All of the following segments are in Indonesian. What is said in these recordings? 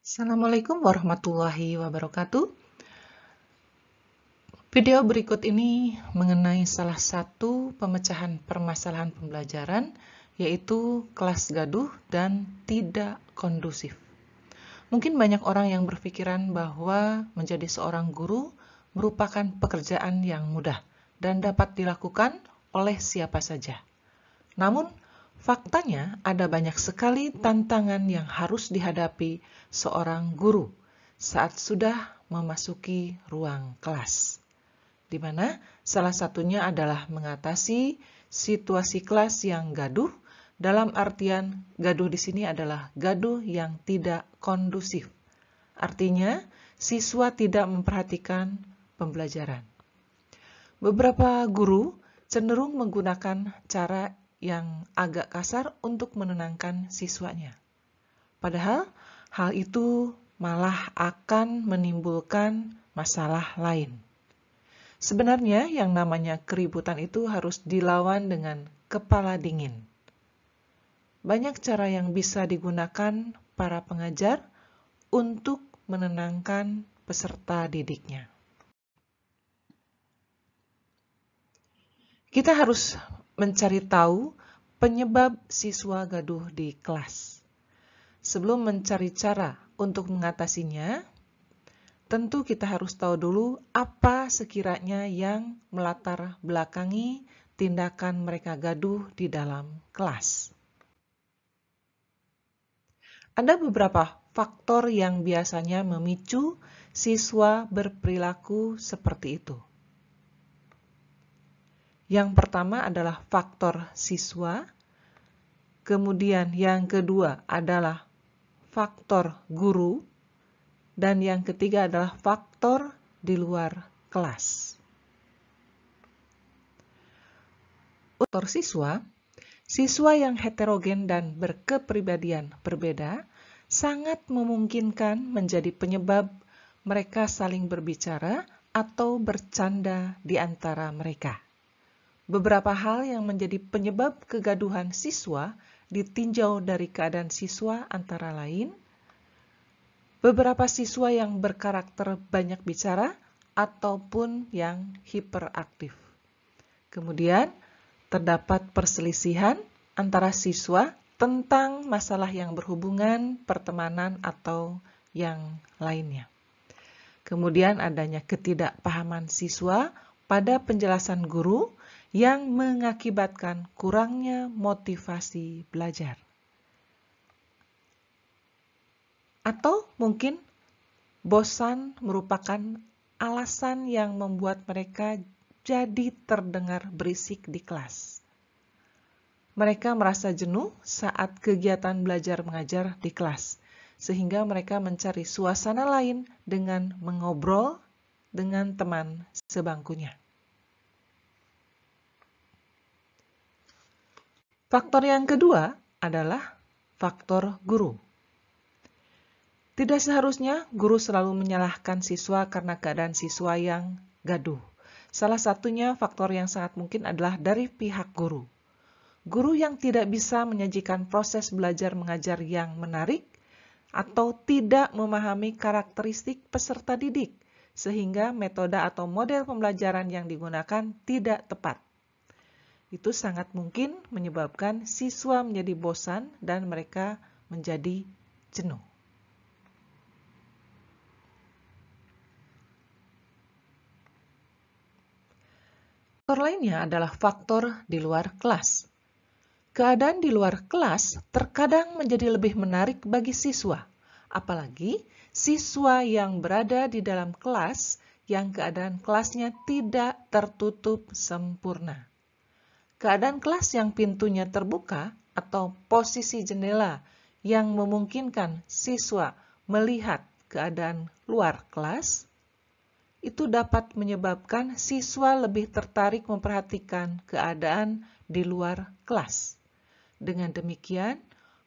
Assalamualaikum warahmatullahi wabarakatuh. Video berikut ini mengenai salah satu pemecahan permasalahan pembelajaran, yaitu kelas gaduh dan tidak kondusif. Mungkin banyak orang yang berpikiran bahwa menjadi seorang guru merupakan pekerjaan yang mudah dan dapat dilakukan oleh siapa saja. Namun, faktanya ada banyak sekali tantangan yang harus dihadapi seorang guru saat sudah memasuki ruang kelas, di mana salah satunya adalah mengatasi situasi kelas yang gaduh. Dalam artian gaduh di sini adalah gaduh yang tidak kondusif. Artinya, siswa tidak memperhatikan pembelajaran. Beberapa guru cenderung menggunakan cara yang agak kasar untuk menenangkan siswanya. Padahal hal itu malah akan menimbulkan masalah lain. Sebenarnya yang namanya keributan itu harus dilawan dengan kepala dingin. Banyak cara yang bisa digunakan para pengajar untuk menenangkan peserta didiknya. Kita harus mencari tahu penyebab siswa gaduh di kelas. Sebelum mencari cara untuk mengatasinya, tentu kita harus tahu dulu apa sekiranya yang melatar belakangi tindakan mereka gaduh di dalam kelas. Ada beberapa faktor yang biasanya memicu siswa berperilaku seperti itu. Yang pertama adalah faktor siswa, kemudian yang kedua adalah faktor guru, dan yang ketiga adalah faktor di luar kelas. Faktor siswa, siswa yang heterogen dan berkepribadian berbeda sangat memungkinkan menjadi penyebab mereka saling berbicara atau bercanda di antara mereka. Beberapa hal yang menjadi penyebab kegaduhan siswa ditinjau dari keadaan siswa antara lain, beberapa siswa yang berkarakter banyak bicara ataupun yang hiperaktif. Kemudian, terdapat perselisihan antara siswa tentang masalah yang berhubungan pertemanan atau yang lainnya. Kemudian adanya ketidakpahaman siswa pada penjelasan guru yang mengakibatkan kurangnya motivasi belajar. Atau mungkin bosan merupakan alasan yang membuat mereka jadi terdengar berisik di kelas. Mereka merasa jenuh saat kegiatan belajar mengajar di kelas, sehingga mereka mencari suasana lain dengan mengobrol dengan teman sebangkunya. Faktor yang kedua adalah faktor guru. Tidak seharusnya guru selalu menyalahkan siswa karena keadaan siswa yang gaduh. Salah satunya faktor yang sangat mungkin adalah dari pihak guru. Guru yang tidak bisa menyajikan proses belajar mengajar yang menarik atau tidak memahami karakteristik peserta didik, sehingga metode atau model pembelajaran yang digunakan tidak tepat. Itu sangat mungkin menyebabkan siswa menjadi bosan dan mereka menjadi jenuh. Faktor lainnya adalah faktor di luar kelas. Keadaan di luar kelas terkadang menjadi lebih menarik bagi siswa, apalagi siswa yang berada di dalam kelas yang keadaan kelasnya tidak tertutup sempurna. Keadaan kelas yang pintunya terbuka atau posisi jendela yang memungkinkan siswa melihat keadaan luar kelas, itu dapat menyebabkan siswa lebih tertarik memperhatikan keadaan di luar kelas. Dengan demikian,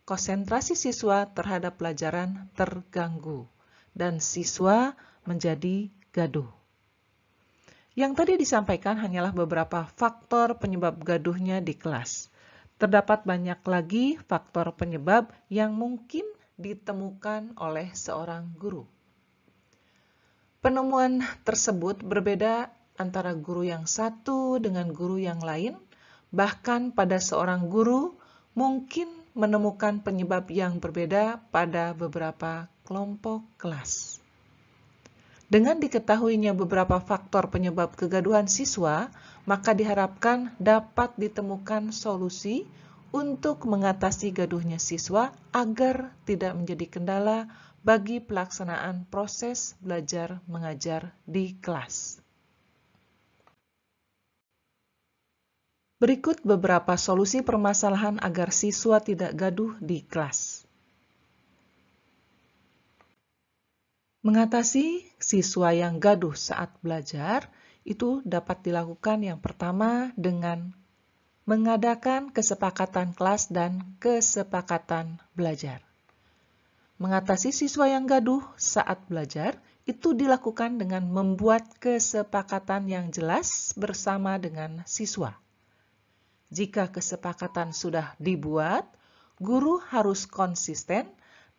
konsentrasi siswa terhadap pelajaran terganggu dan siswa menjadi gaduh. Yang tadi disampaikan hanyalah beberapa faktor penyebab gaduhnya di kelas. Terdapat banyak lagi faktor penyebab yang mungkin ditemukan oleh seorang guru. Penemuan tersebut berbeda antara guru yang satu dengan guru yang lain, bahkan pada seorang guru mungkin menemukan penyebab yang berbeda pada beberapa kelompok kelas. Dengan diketahuinya beberapa faktor penyebab kegaduhan siswa, maka diharapkan dapat ditemukan solusi untuk mengatasi gaduhnya siswa agar tidak menjadi kendala bagi pelaksanaan proses belajar mengajar di kelas. Berikut beberapa solusi permasalahan agar siswa tidak gaduh di kelas. Mengatasi siswa yang gaduh saat belajar itu dapat dilakukan yang pertama dengan mengadakan kesepakatan kelas dan kesepakatan belajar. Mengatasi siswa yang gaduh saat belajar itu dilakukan dengan membuat kesepakatan yang jelas bersama dengan siswa. Jika kesepakatan sudah dibuat, guru harus konsisten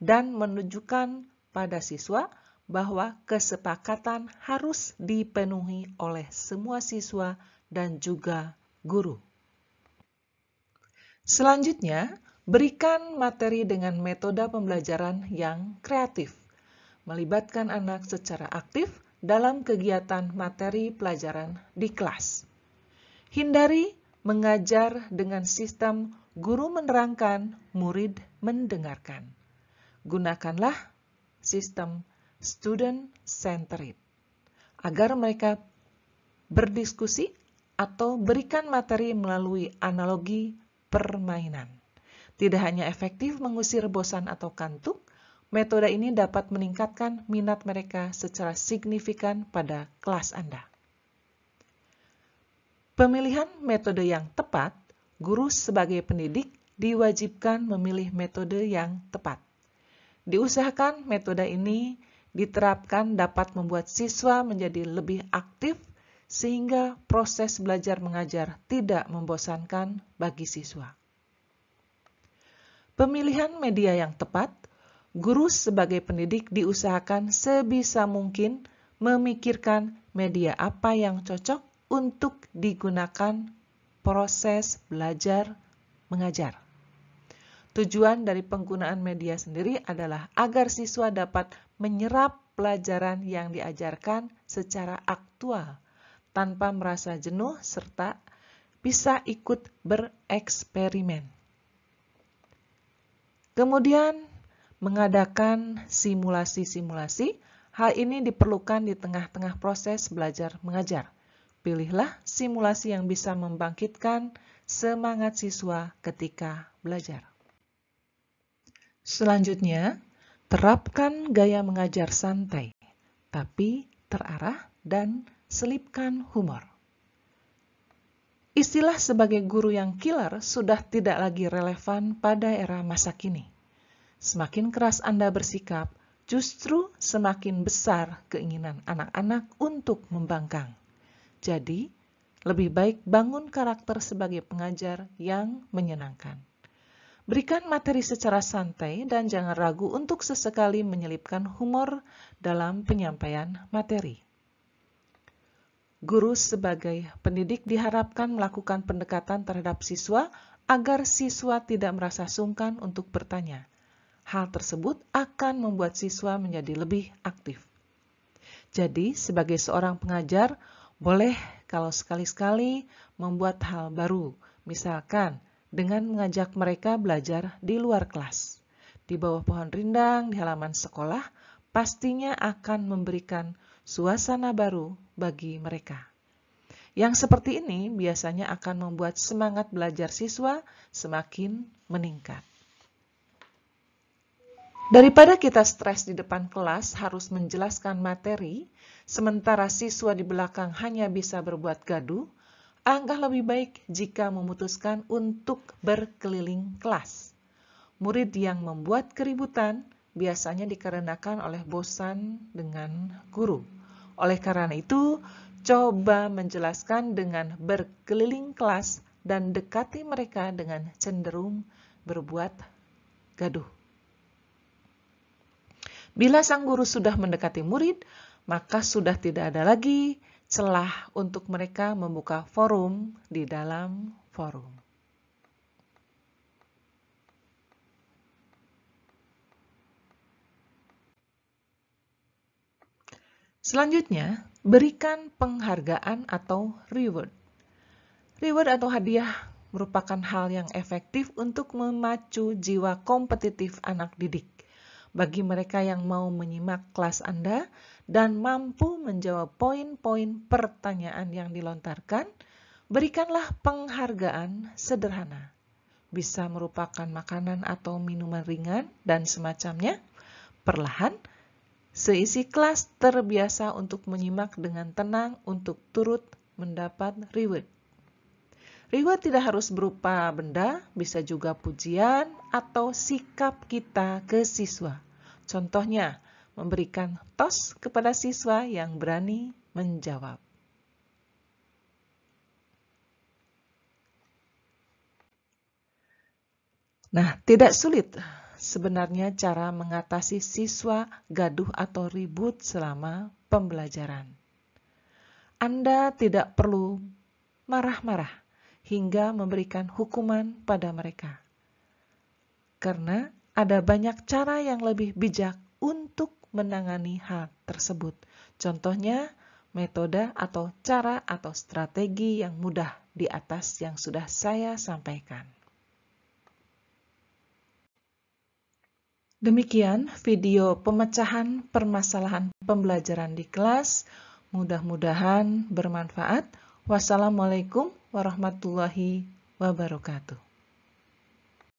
dan menunjukkan pada siswa bahwa kesepakatan harus dipenuhi oleh semua siswa dan juga guru. Selanjutnya, berikan materi dengan metode pembelajaran yang kreatif, melibatkan anak secara aktif dalam kegiatan materi pelajaran di kelas. Hindari mengajar dengan sistem guru menerangkan, murid mendengarkan. Gunakanlah sistem student-centered agar mereka berdiskusi atau berikan materi melalui analogi permainan. Tidak hanya efektif mengusir bosan atau kantuk, metode ini dapat meningkatkan minat mereka secara signifikan pada kelas Anda. Pemilihan metode yang tepat, guru sebagai pendidik diwajibkan memilih metode yang tepat. Diusahakan metode ini diterapkan dapat membuat siswa menjadi lebih aktif sehingga proses belajar mengajar tidak membosankan bagi siswa. Pemilihan media yang tepat, guru sebagai pendidik diusahakan sebisa mungkin memikirkan media apa yang cocok untuk digunakan proses belajar mengajar. Tujuan dari penggunaan media sendiri adalah agar siswa dapat menyerap pelajaran yang diajarkan secara aktual, tanpa merasa jenuh serta bisa ikut bereksperimen. Kemudian, mengadakan simulasi-simulasi. Hal ini diperlukan di tengah-tengah proses belajar mengajar. Pilihlah simulasi yang bisa membangkitkan semangat siswa ketika belajar. Selanjutnya, terapkan gaya mengajar santai, tapi terarah dan selipkan humor. Istilah sebagai guru yang killer sudah tidak lagi relevan pada era masa kini. Semakin keras Anda bersikap, justru semakin besar keinginan anak-anak untuk membangkang. Jadi, lebih baik bangun karakter sebagai pengajar yang menyenangkan. Berikan materi secara santai dan jangan ragu untuk sesekali menyelipkan humor dalam penyampaian materi. Guru sebagai pendidik diharapkan melakukan pendekatan terhadap siswa agar siswa tidak merasa sungkan untuk bertanya. Hal tersebut akan membuat siswa menjadi lebih aktif. Jadi, sebagai seorang pengajar, boleh kalau sekali-sekali membuat hal baru, misalkan dengan mengajak mereka belajar di luar kelas. Di bawah pohon rindang di halaman sekolah, pastinya akan memberikan suasana baru bagi mereka. Yang seperti ini biasanya akan membuat semangat belajar siswa semakin meningkat. Daripada kita stres di depan kelas harus menjelaskan materi, sementara siswa di belakang hanya bisa berbuat gaduh, alangkah lebih baik jika memutuskan untuk berkeliling kelas. Murid yang membuat keributan biasanya dikarenakan oleh bosan dengan guru. Oleh karena itu, coba menjelaskan dengan berkeliling kelas dan dekati mereka dengan cenderung berbuat gaduh. Bila sang guru sudah mendekati murid, maka sudah tidak ada lagi celah untuk mereka membuka forum di dalam forum. Selanjutnya, berikan penghargaan atau reward. Reward atau hadiah merupakan hal yang efektif untuk memacu jiwa kompetitif anak didik. Bagi mereka yang mau menyimak kelas Anda dan mampu menjawab poin-poin pertanyaan yang dilontarkan, berikanlah penghargaan sederhana. Bisa merupakan makanan atau minuman ringan dan semacamnya. Perlahan, seisi kelas terbiasa untuk menyimak dengan tenang untuk turut mendapat reward. Reward tidak harus berupa benda, bisa juga pujian atau sikap kita ke siswa. Contohnya, memberikan tos kepada siswa yang berani menjawab. Nah, tidak sulit sebenarnya cara mengatasi siswa gaduh atau ribut selama pembelajaran. Anda tidak perlu marah-marah hingga memberikan hukuman pada mereka. Karena ada banyak cara yang lebih bijak untuk menangani hal tersebut. Contohnya, metode atau cara atau strategi yang mudah di atas yang sudah saya sampaikan. Demikian video pemecahan permasalahan pembelajaran di kelas. Mudah-mudahan bermanfaat. Wassalamualaikum warahmatullahi wabarakatuh.